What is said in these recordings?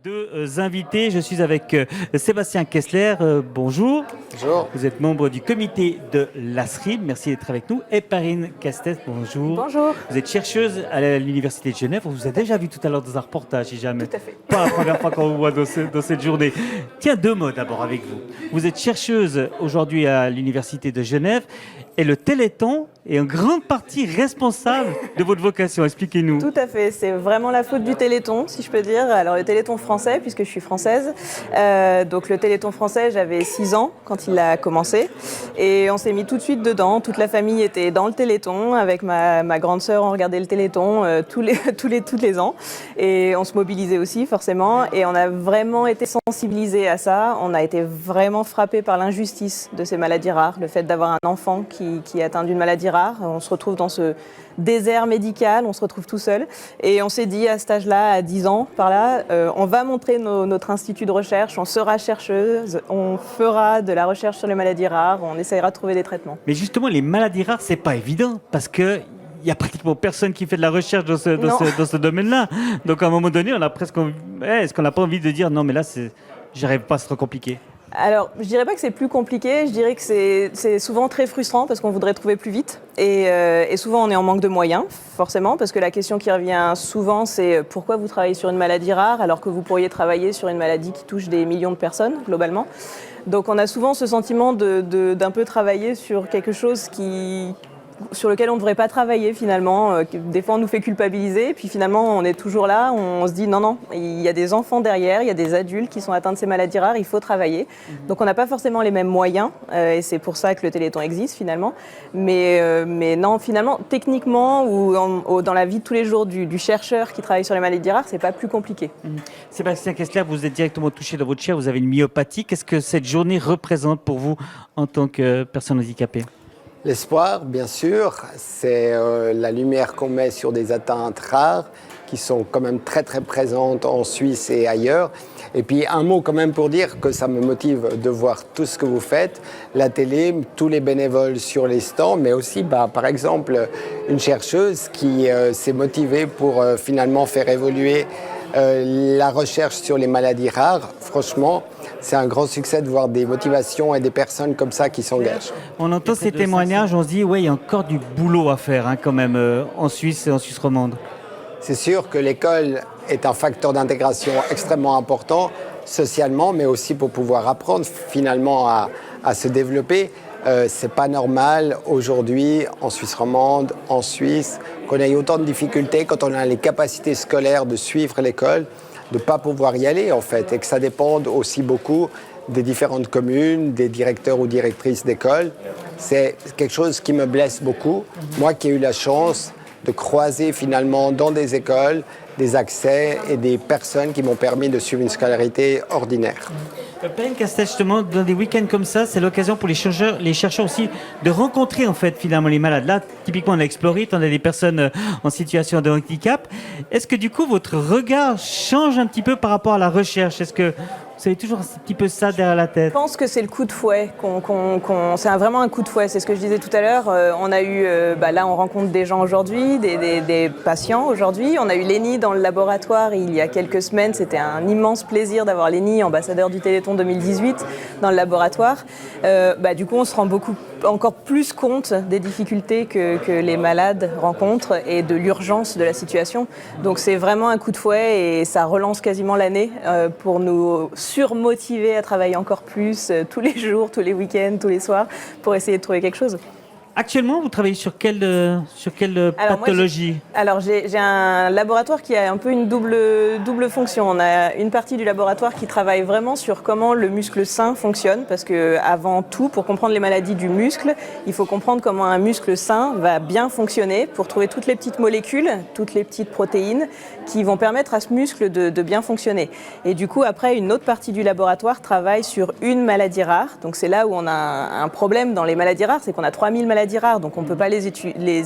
Deux invités, je suis avec Sébastien Kessler, bonjour. Bonjour. Vous êtes membre du comité de l'ASRIM, merci d'être avec nous. Et Perrine Castès, bonjour. Bonjour. Vous êtes chercheuse à l'Université de Genève, on vous a déjà vu tout à l'heure dans un reportage, si jamais. Tout à fait. Pas la première fois qu'on vous voit dans cette journée. Tiens, deux mots d'abord avec vous. Vous êtes chercheuse aujourd'hui à l'Université de Genève et le Téléthon est en grande partie responsable de votre vocation. Expliquez-nous. Tout à fait, c'est vraiment la faute du Téléthon, si je peux dire. Alors le Téléthon français, puisque je suis française. Donc le Téléthon français, j'avais 6 ans quand il a commencé. Et on s'est mis tout de suite dedans. Toute la famille était dans le Téléthon. Avec ma grande sœur, on regardait le Téléthon tous les ans. Et on se mobilisait aussi, forcément. Et on a vraiment été sensibilisés à ça. On a été vraiment frappés par l'injustice de ces maladies rares. Le fait d'avoir un enfant qui est atteint d'une maladie rare. On se retrouve dans ce désert médical, on se retrouve tout seul. Et on s'est dit à cet âge-là, à 10 ans, par là, on va montrer notre institut de recherche, on sera chercheuse, on fera de la recherche sur les maladies rares, on essaiera de trouver des traitements. Mais justement, les maladies rares, c'est pas évident parce que il y a pratiquement personne qui fait de la recherche dans ce domaine-là. Donc à un moment donné, on a presque est-ce qu'on n'a pas envie de dire non, mais là, j'arrive pas, c'est trop compliqué. Alors, je dirais pas que c'est plus compliqué, je dirais que c'est souvent très frustrant parce qu'on voudrait trouver plus vite et souvent on est en manque de moyens, forcément, parce que la question qui revient souvent c'est pourquoi vous travaillez sur une maladie rare alors que vous pourriez travailler sur une maladie qui touche des millions de personnes globalement. Donc on a souvent ce sentiment d'un peu travailler sur quelque chose sur lequel on ne devrait pas travailler finalement. Des fois on nous fait culpabiliser, et puis finalement on est toujours là, on se dit non, il y a des enfants derrière, il y a des adultes qui sont atteints de ces maladies rares, il faut travailler. Donc on n'a pas forcément les mêmes moyens, et c'est pour ça que le Téléthon existe finalement. Mais non, finalement, techniquement ou dans la vie de tous les jours du chercheur qui travaille sur les maladies rares, c'est pas plus compliqué. Sébastien Kessler, vous êtes directement touché dans votre chair, vous avez une myopathie. Qu'est-ce que cette journée représente pour vous en tant que personne handicapée ? L'espoir, bien sûr, c'est la lumière qu'on met sur des atteintes rares qui sont quand même très très présentes en Suisse et ailleurs. Et puis un mot quand même pour dire que ça me motive de voir tout ce que vous faites, la télé, tous les bénévoles sur les stands, mais aussi par exemple une chercheuse qui s'est motivée pour finalement faire évoluer la recherche sur les maladies rares. Franchement, c'est un grand succès de voir des motivations et des personnes comme ça qui s'engagent. On entend ces témoignages, on se dit, ouais, il y a encore du boulot à faire quand même en Suisse et en Suisse romande. C'est sûr que l'école est un facteur d'intégration extrêmement important, socialement, mais aussi pour pouvoir apprendre finalement à se développer. C'est pas normal aujourd'hui en Suisse romande, en Suisse, qu'on ait autant de difficultés quand on a les capacités scolaires de suivre l'école, de ne pas pouvoir y aller en fait, et que ça dépende aussi beaucoup des différentes communes, des directeurs ou directrices d'école. C'est quelque chose qui me blesse beaucoup. Moi qui ai eu la chance de croiser finalement dans des écoles des accès et des personnes qui m'ont permis de suivre une scolarité ordinaire. Perrine Castès, justement, dans des week-ends comme ça, c'est l'occasion pour les chercheurs aussi de rencontrer en fait finalement les malades. Là, typiquement, on a exploré, on a des personnes en situation de handicap. Est-ce que du coup, votre regard change un petit peu par rapport à la recherche ? Est-ce que vous avez toujours un petit peu ça derrière la tête ? Je pense que c'est le coup de fouet, c'est vraiment un coup de fouet, c'est ce que je disais tout à l'heure. On a eu, là on rencontre des gens aujourd'hui, des patients aujourd'hui. On a eu Lénie dans le laboratoire il y a quelques semaines, c'était un immense plaisir d'avoir Lénie, ambassadeur du Téléthon 2018, dans le laboratoire. Du coup on se rend encore plus compte des difficultés que les malades rencontrent et de l'urgence de la situation. Donc c'est vraiment un coup de fouet et ça relance quasiment l'année pour nous surmotiver à travailler encore plus tous les jours, tous les week-ends, tous les soirs pour essayer de trouver quelque chose. Actuellement, vous travaillez sur quelle pathologie ? J'ai un laboratoire qui a un peu une double fonction. On a une partie du laboratoire qui travaille vraiment sur comment le muscle sain fonctionne, parce que avant tout, pour comprendre les maladies du muscle, il faut comprendre comment un muscle sain va bien fonctionner pour trouver toutes les petites molécules, toutes les petites protéines qui vont permettre à ce muscle de bien fonctionner. Et du coup, après, une autre partie du laboratoire travaille sur une maladie rare. Donc c'est là où on a un problème dans les maladies rares, c'est qu'on a 3000 maladies rares, donc on ne peut pas les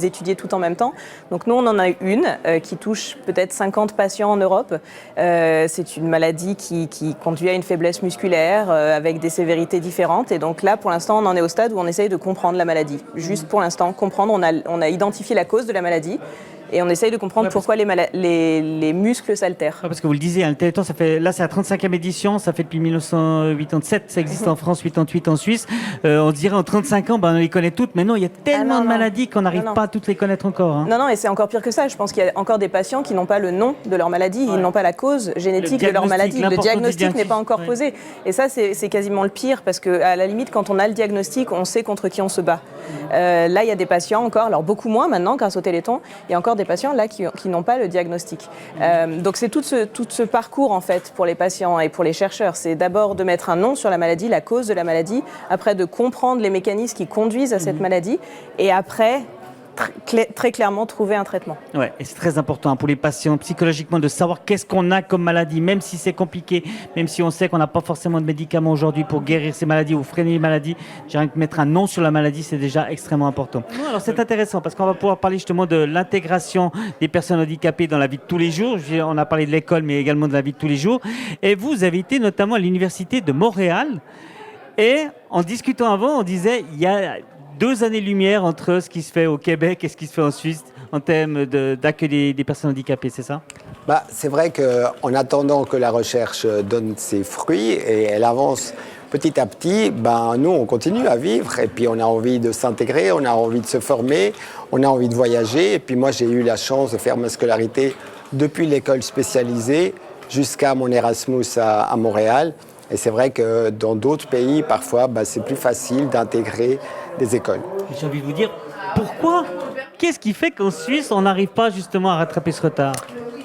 étudier toutes en même temps. Donc nous, on en a une qui touche peut-être 50 patients en Europe. C'est une maladie qui conduit à une faiblesse musculaire avec des sévérités différentes. Et donc là, pour l'instant, on en est au stade où on essaye de comprendre la maladie. Juste pour l'instant, comprendre, on a identifié la cause de la maladie. Et on essaye de comprendre pourquoi les muscles s'altèrent. Parce que vous le disiez, hein, le Téléthon, ça fait, là c'est la 35e édition, ça fait depuis 1987, ça existe en France, 88 en Suisse. On dirait en 35 ans, on les connaît toutes, mais non, il y a tellement de maladies qu'on n'arrive pas à toutes les connaître encore. Hein. Non, et c'est encore pire que ça. Je pense qu'il y a encore des patients qui n'ont pas le nom de leur maladie, ils n'ont pas la cause génétique de leur maladie. Le diagnostic n'est pas encore posé. Et ça, c'est quasiment le pire, parce qu'à la limite, quand on a le diagnostic, on sait contre qui on se bat. Là, il y a des patients encore, alors beaucoup moins maintenant grâce au Téléthon, il y a encore des patients là qui n'ont pas le diagnostic. Donc c'est tout ce parcours en fait pour les patients et pour les chercheurs. C'est d'abord de mettre un nom sur la maladie, la cause de la maladie, après de comprendre les mécanismes qui conduisent à cette maladie, et après très clairement trouver un traitement. Ouais, et c'est très important pour les patients psychologiquement de savoir qu'est-ce qu'on a comme maladie, même si c'est compliqué, même si on sait qu'on n'a pas forcément de médicaments aujourd'hui pour guérir ces maladies ou freiner les maladies. Je dirais que mettre un nom sur la maladie, c'est déjà extrêmement important. Alors c'est intéressant parce qu'on va pouvoir parler justement de l'intégration des personnes handicapées dans la vie de tous les jours. On a parlé de l'école, mais également de la vie de tous les jours. Et vous avez été notamment à l'université de Montréal. Et en discutant avant, on disait il y a 2 années-lumière entre ce qui se fait au Québec et ce qui se fait en Suisse en termes d'accueil des personnes handicapées, c'est ça? C'est vrai qu'en attendant que la recherche donne ses fruits et elle avance petit à petit, nous, on continue à vivre et puis on a envie de s'intégrer, on a envie de se former, on a envie de voyager. Et puis moi, j'ai eu la chance de faire ma scolarité depuis l'école spécialisée jusqu'à mon Erasmus à Montréal. Et c'est vrai que dans d'autres pays, parfois, c'est plus facile d'intégrer des écoles. J'ai envie de vous dire, pourquoi? Qu'est-ce qui fait qu'en Suisse, on n'arrive pas justement à rattraper ce retard?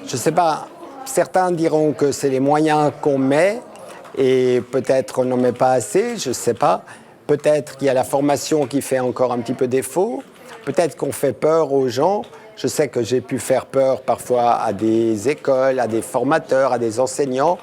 Je ne sais pas. Certains diront que c'est les moyens qu'on met et peut-être on n'en met pas assez, je ne sais pas. Peut-être qu'il y a la formation qui fait encore un petit peu défaut. Peut-être qu'on fait peur aux gens. Je sais que j'ai pu faire peur parfois à des écoles, à des formateurs, à des enseignants.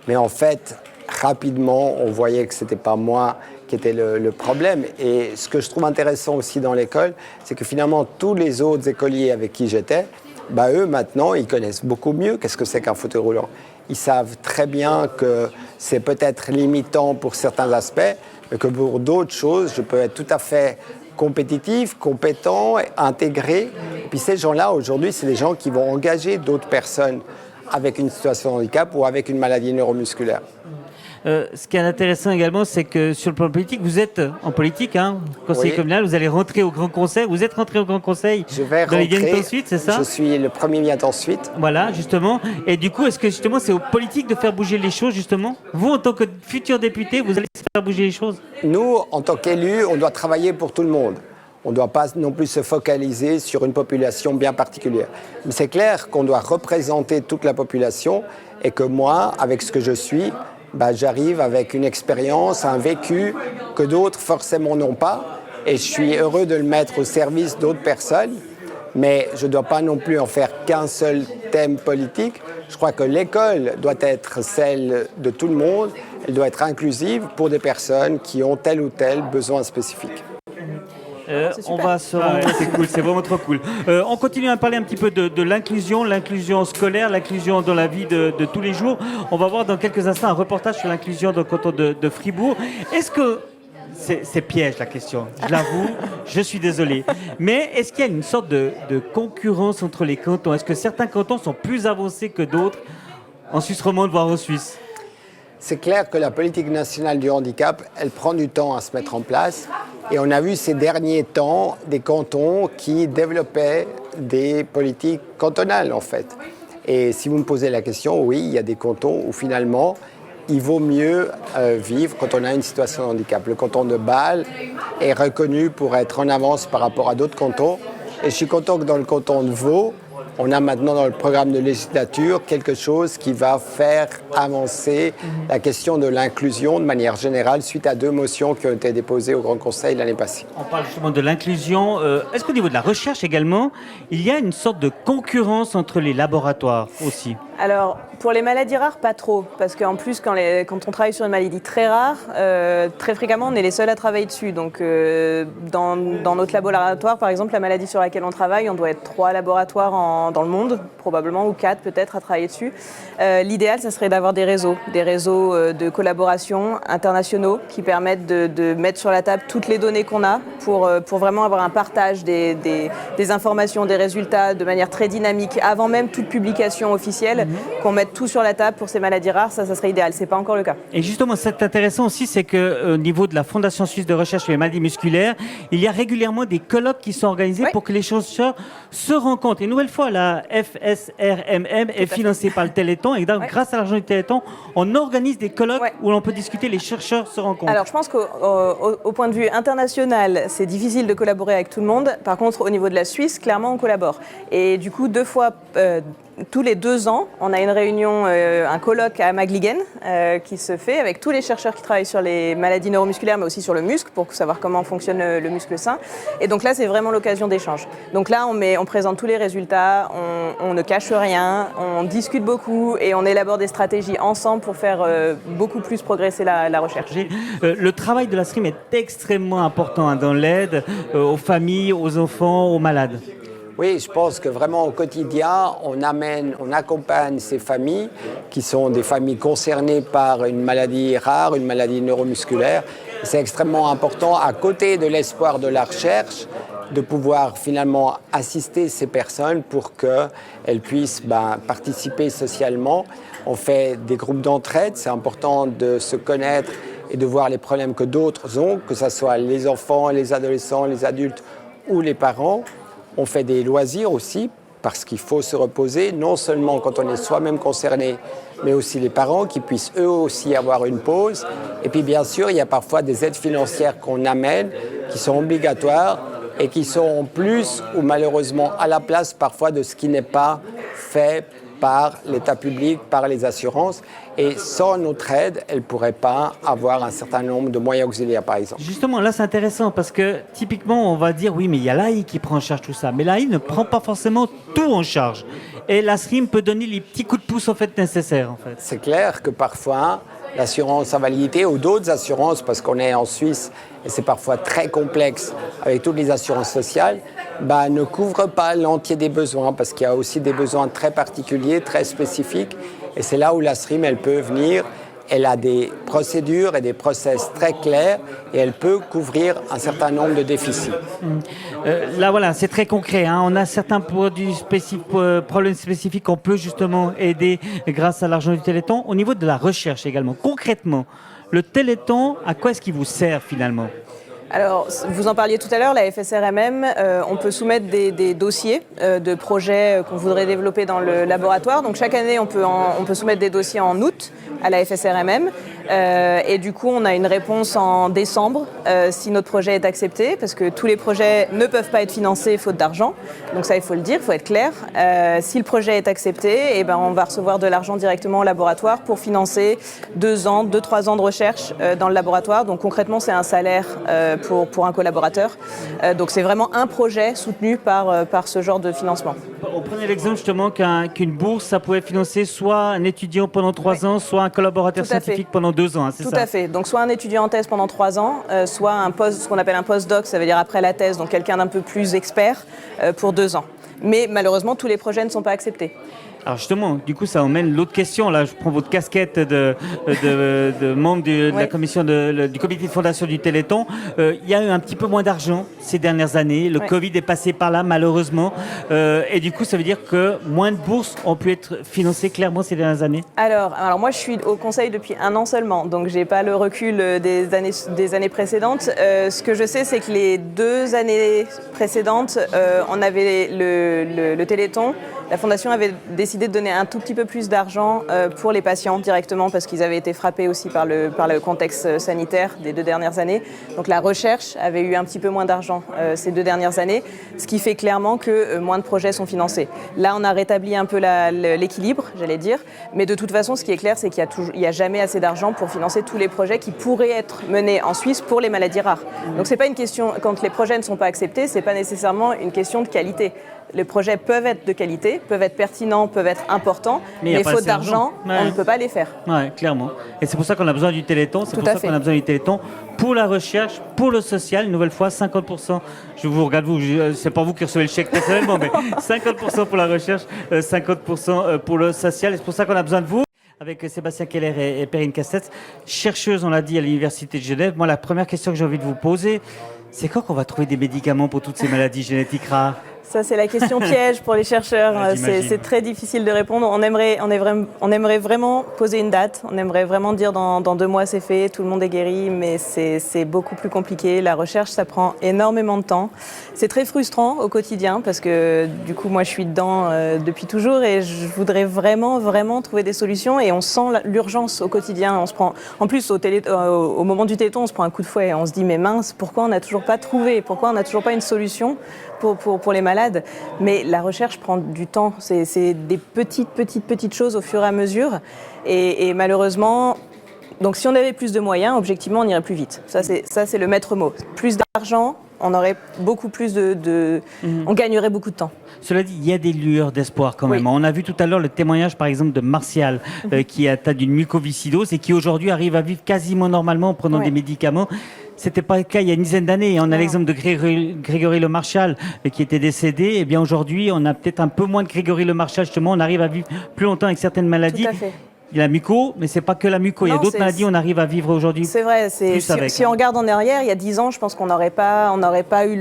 Mais en fait, rapidement, on voyait que ce n'était pas moi qui était le problème. Et ce que je trouve intéressant aussi dans l'école, c'est que finalement, tous les autres écoliers avec qui j'étais, eux, maintenant, ils connaissent beaucoup mieux qu'est-ce que c'est qu'un fauteuil roulant. Ils savent très bien que c'est peut-être limitant pour certains aspects, mais que pour d'autres choses, je peux être tout à fait compétitif, compétent, intégré. Et puis ces gens-là, aujourd'hui, c'est des gens qui vont engager d'autres personnes avec une situation de handicap ou avec une maladie neuromusculaire. Ce qui est intéressant également, c'est que sur le plan politique, vous êtes en politique, conseiller communal, vous allez rentrer au Grand Conseil. Vous êtes rentré au Grand Conseil dans les bientôt ensuite, c'est ça? Je suis le premier bientôt ensuite. Voilà, justement. Et du coup, est-ce que justement c'est aux politiques de faire bouger les choses, justement? Vous, en tant que futur député, vous allez faire bouger les choses? Nous, en tant qu'élus, on doit travailler pour tout le monde. On ne doit pas non plus se focaliser sur une population bien particulière. Mais c'est clair qu'on doit représenter toute la population et que moi, avec ce que je suis, j'arrive avec une expérience, un vécu que d'autres forcément n'ont pas. Et je suis heureux de le mettre au service d'autres personnes. Mais je ne dois pas non plus en faire qu'un seul thème politique. Je crois que l'école doit être celle de tout le monde. Elle doit être inclusive pour des personnes qui ont tel ou tel besoin spécifique. On va se rendre... C'est cool, c'est vraiment trop cool. On continue à parler un petit peu de l'inclusion scolaire, l'inclusion dans la vie de tous les jours. On va voir dans quelques instants un reportage sur l'inclusion dans le canton de Fribourg. Est-ce que... C'est piège la question, je l'avoue, je suis désolé. Mais est-ce qu'il y a une sorte de concurrence entre les cantons? Est-ce que certains cantons sont plus avancés que d'autres en Suisse romande, voire en Suisse? C'est clair que la politique nationale du handicap, elle prend du temps à se mettre en place. Et on a vu ces derniers temps des cantons qui développaient des politiques cantonales, en fait. Et si vous me posez la question, oui, il y a des cantons où finalement, il vaut mieux vivre quand on a une situation de handicap. Le canton de Bâle est reconnu pour être en avance par rapport à d'autres cantons. Et je suis content que dans le canton de Vaud, on a maintenant dans le programme de législature quelque chose qui va faire avancer la question de l'inclusion de manière générale suite à 2 motions qui ont été déposées au Grand Conseil l'année passée. On parle justement de l'inclusion. Est-ce qu'au niveau de la recherche également, il y a une sorte de concurrence entre les laboratoires aussi? Alors, Pour les maladies rares, pas trop, parce qu'en plus, quand on travaille sur une maladie très rare, très fréquemment, on est les seuls à travailler dessus. Donc, dans notre laboratoire, par exemple, la maladie sur laquelle on travaille, on doit être 3 laboratoires dans le monde, probablement, ou 4 peut-être, à travailler dessus. L'idéal, ça serait d'avoir des réseaux de collaboration internationaux qui permettent de mettre sur la table toutes les données qu'on a pour vraiment avoir un partage des informations, des résultats de manière très dynamique, avant même toute publication officielle, qu'on mette tout sur la table pour ces maladies rares, ça serait idéal. C'est pas encore le cas. Et justement, ce qui est intéressant aussi, c'est qu'au niveau de la Fondation Suisse de Recherche sur les maladies musculaires, il y a régulièrement des colloques qui sont organisés pour que les chercheurs se rencontrent. Et une nouvelle fois, la FSRMM est financée par le Téléthon. Et donc, grâce à l'argent du Téléthon, on organise des colloques où l'on peut discuter, les chercheurs se rencontrent. Alors, je pense qu'au point de vue international, c'est difficile de collaborer avec tout le monde. Par contre, au niveau de la Suisse, clairement, on collabore. Et du coup, 2 fois... tous les 2 ans, on a une réunion, un colloque à Magliguen qui se fait avec tous les chercheurs qui travaillent sur les maladies neuromusculaires, mais aussi sur le muscle, pour savoir comment fonctionne le muscle sain. Et donc là, c'est vraiment l'occasion d'échange. Donc là, on présente tous les résultats, on ne cache rien, on discute beaucoup et on élabore des stratégies ensemble pour faire beaucoup plus progresser la recherche. Le travail de la SRIM est extrêmement important dans l'aide aux familles, aux enfants, aux malades. Oui, je pense que vraiment au quotidien, on accompagne ces familles qui sont des familles concernées par une maladie rare, une maladie neuromusculaire. C'est extrêmement important, à côté de l'espoir de la recherche, de pouvoir finalement assister ces personnes pour qu'elles puissent participer socialement. On fait des groupes d'entraide, c'est important de se connaître et de voir les problèmes que d'autres ont, que ce soit les enfants, les adolescents, les adultes ou les parents. On fait des loisirs aussi, parce qu'il faut se reposer, non seulement quand on est soi-même concerné, mais aussi les parents qui puissent eux aussi avoir une pause. Et puis bien sûr, il y a parfois des aides financières qu'on amène, qui sont obligatoires et qui sont en plus ou malheureusement à la place parfois de ce qui n'est pas fait par l'État public, par les assurances. Et sans notre aide, elle ne pourrait pas avoir un certain nombre de moyens auxiliaires, par exemple. Justement, là, c'est intéressant parce que typiquement, on va dire, oui, mais il y a l'AI qui prend en charge tout ça. Mais l'AI ne prend pas forcément tout en charge. Et la SRIM peut donner les petits coups de pouce en fait, nécessaires. En fait. C'est clair que parfois, l'assurance invalidité ou d'autres assurances, parce qu'on est en Suisse et c'est parfois très complexe avec toutes les assurances sociales, ne couvrent pas l'entier des besoins parce qu'il y a aussi des besoins très particuliers, très spécifiques. Et c'est là où la SRIM, elle peut venir. Elle a des procédures et des process très clairs et elle peut couvrir un certain nombre de déficits. Là, voilà, c'est très concret. On a certains problèmes spécifiques qu'on peut justement aider grâce à l'argent du Téléthon. Au niveau de la recherche également, concrètement, le Téléthon, à quoi est-ce qu'il vous sert finalement ? Alors, vous en parliez tout à l'heure, la FSRMM, on peut soumettre des dossiers de projets qu'on voudrait développer dans le laboratoire. Donc chaque année, on peut soumettre des dossiers en août à la FSRMM. Et du coup, on a une réponse en décembre si notre projet est accepté, parce que tous les projets ne peuvent pas être financés faute d'argent. Donc ça, il faut le dire, il faut être clair. Si le projet est accepté, on va recevoir de l'argent directement au laboratoire pour financer 2-3 ans de recherche dans le laboratoire. Donc concrètement, c'est un salaire pour un collaborateur. Donc c'est vraiment un projet soutenu par ce genre de financement. On prenait l'exemple justement qu'une bourse, ça pouvait financer soit un étudiant pendant 3 ans, soit un collaborateur scientifique pendant 2 ans, c'est ça ? Tout à fait. Donc soit un étudiant en thèse pendant 3 ans, soit ce qu'on appelle un postdoc, ça veut dire après la thèse, donc quelqu'un d'un peu plus expert pour 2 ans. Mais malheureusement, tous les projets ne sont pas acceptés. Alors justement, du coup, ça emmène l'autre question. Là, je prends votre casquette de membre de la commission du comité de fondation du Téléthon. Il y a eu un petit peu moins d'argent ces dernières années. Le Covid est passé par là, malheureusement. Et du coup, ça veut dire que moins de bourses ont pu être financées clairement ces dernières années. Alors moi, je suis au conseil depuis 1 an seulement, donc j'ai pas le recul des années précédentes. Ce que je sais, c'est que les 2 années précédentes, on avait le Téléthon. La Fondation avait décidé de donner un tout petit peu plus d'argent pour les patients directement parce qu'ils avaient été frappés aussi par le contexte sanitaire des 2 dernières années. Donc la recherche avait eu un petit peu moins d'argent ces 2 dernières années, ce qui fait clairement que moins de projets sont financés. Là, on a rétabli un peu l'équilibre, j'allais dire, mais de toute façon, ce qui est clair, c'est qu'il n'y a jamais assez d'argent pour financer tous les projets qui pourraient être menés en Suisse pour les maladies rares. Donc c'est pas une question, quand les projets ne sont pas acceptés, c'est pas nécessairement une question de qualité. Les projets peuvent être de qualité, peuvent être pertinents, peuvent être importants, Mais y a mais pas faute assez d'argent. d'argent, on ne peut pas les faire. Ouais, clairement. Et c'est pour ça qu'on a besoin du Téléthon. C'est Tout pour à ça fait. qu'on a besoin du Téléthon pour la recherche, pour le social. Une nouvelle fois, 50%. Je vous regarde, c'est pas vous qui recevez le chèque personnellement, mais 50% pour la recherche, 50% pour le social. Et c'est pour ça qu'on a besoin de vous. Avec Sébastien Keller et Perrine Cassette, chercheuse, on l'a dit, à l'Université de Genève. Moi, la première question que j'ai envie de vous poser, c'est quand qu'on va trouver des médicaments pour toutes ces maladies génétiques rares? Ça, c'est la question piège pour les chercheurs. Ouais, j'imagine. C'est très difficile de répondre. On aimerait vraiment poser une date. On aimerait vraiment dire dans 2 mois c'est fait, tout le monde est guéri, mais c'est beaucoup plus compliqué. La recherche, ça prend énormément de temps. C'est très frustrant au quotidien parce que du coup, moi, je suis dedans depuis toujours et je voudrais vraiment trouver des solutions et on sent l'urgence au quotidien. On se prend, en plus, au moment du Téléthon, on se prend un coup de fouet. On se dit, mais mince, pourquoi on n'a toujours pas trouvé? Pourquoi on n'a toujours pas une solution pour les malades? Mais la recherche prend du temps. C'est des petites choses au fur et à mesure. Et malheureusement, donc si on avait plus de moyens, objectivement, on irait plus vite. Ça, c'est le maître mot. Plus d'argent, on aurait beaucoup plus on gagnerait beaucoup de temps. Cela dit, il y a des lueurs d'espoir quand même. Oui. On a vu tout à l'heure le témoignage, par exemple, de Martial, qui est atteint d'une mucoviscidose et qui aujourd'hui arrive à vivre quasiment normalement en prenant Ouais. des médicaments. C'était pas le cas il y a une dizaine d'années. On a Non. l'exemple de Grégory Le Marchal qui était décédé. Eh bien aujourd'hui, on a peut-être un peu moins de Grégory Le Marchal. Justement, on arrive à vivre plus longtemps avec certaines maladies. Tout à fait. Il y a la muco, mais c'est pas que la muco. Il y a Non, d'autres maladies. On arrive à vivre aujourd'hui. C'est vrai, plus avec, si on regarde en arrière, il y a 10 ans, je pense qu'on n'aurait pas eu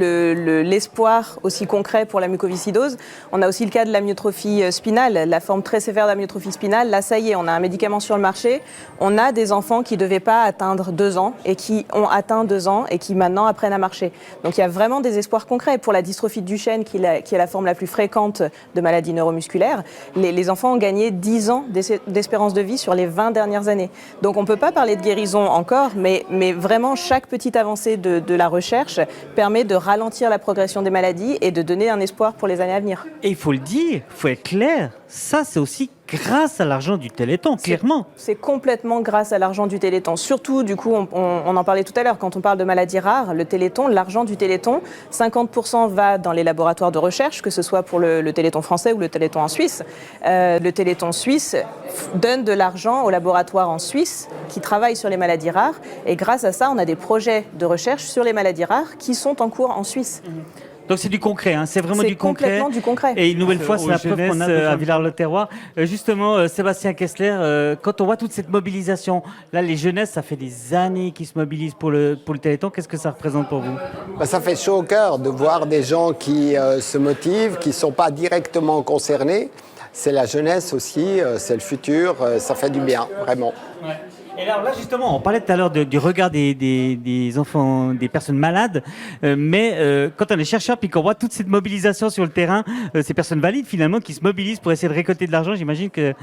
l'espoir aussi concret pour la mucoviscidose. On a aussi le cas de l'amyotrophie spinale, la forme très sévère d'amyotrophie spinale. Là, ça y est, on a un médicament sur le marché. On a des enfants qui ne devaient pas atteindre 2 ans et qui ont atteint 2 ans et qui maintenant apprennent à marcher. Donc il y a vraiment des espoirs concrets. Pour la dystrophie de Duchenne, qui est la forme la plus fréquente de maladies neuromusculaires, les enfants ont gagné 10 ans d'espérance de vie sur les 20 dernières années. Donc on ne peut pas parler de guérison encore, mais vraiment chaque petite avancée de la recherche permet de ralentir la progression des maladies et de donner un espoir pour les années à venir. Et il faut le dire, il faut être clair. Ça, c'est aussi grâce à l'argent du Téléthon, clairement. C'est complètement grâce à l'argent du Téléthon. Surtout, du coup, on en parlait tout à l'heure, quand on parle de maladies rares, le Téléthon, l'argent du Téléthon, 50% va dans les laboratoires de recherche, que ce soit pour le Téléthon français ou le Téléthon en Suisse. Le Téléthon suisse donne de l'argent aux laboratoires en Suisse qui travaillent sur les maladies rares. Et grâce à ça, on a des projets de recherche sur les maladies rares qui sont en cours en Suisse. Donc c'est du concret, hein. C'est vraiment C'est du concret. complètement du concret. Et une nouvelle fois, c'est la preuve qu'on a à Villars-le-Terroir. Justement, Sébastien Kessler, quand on voit toute cette mobilisation, là, les jeunesses, ça fait des années qu'ils se mobilisent pour le Téléthon. Qu'est-ce que ça représente pour vous? Ça fait chaud au cœur de voir des gens qui se motivent, qui ne sont pas directement concernés. C'est la jeunesse aussi, c'est le futur, ça fait du bien, vraiment. Ouais. Et alors là, justement, on parlait tout à l'heure du regard des enfants, des personnes malades, mais quand on est chercheur puis qu'on voit toute cette mobilisation sur le terrain, ces personnes valides finalement qui se mobilisent pour essayer de récolter de l'argent, j'imagine que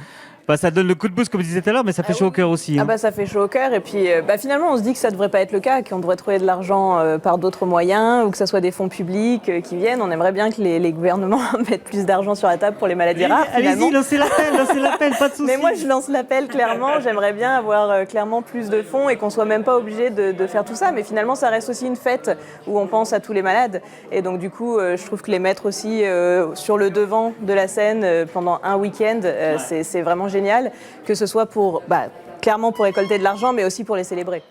ça donne le coup de boost comme je disais tout à l'heure, mais ça fait chaud au cœur aussi. Hein. Ça fait chaud au cœur et puis finalement on se dit que ça ne devrait pas être le cas, qu'on devrait trouver de l'argent par d'autres moyens ou que ce soit des fonds publics qui viennent. On aimerait bien que les gouvernements mettent plus d'argent sur la table pour les maladies rares. Allez-y, lancez l'appel, pas de soucis. Mais moi je lance l'appel clairement, j'aimerais bien avoir clairement plus de fonds et qu'on soit même pas obligé de faire tout ça. Mais finalement ça reste aussi une fête où on pense à tous les malades. Et donc du coup je trouve que les mettre aussi sur le devant de la scène pendant un week-end, c'est vraiment génial, que ce soit clairement pour récolter de l'argent, mais aussi pour les célébrer.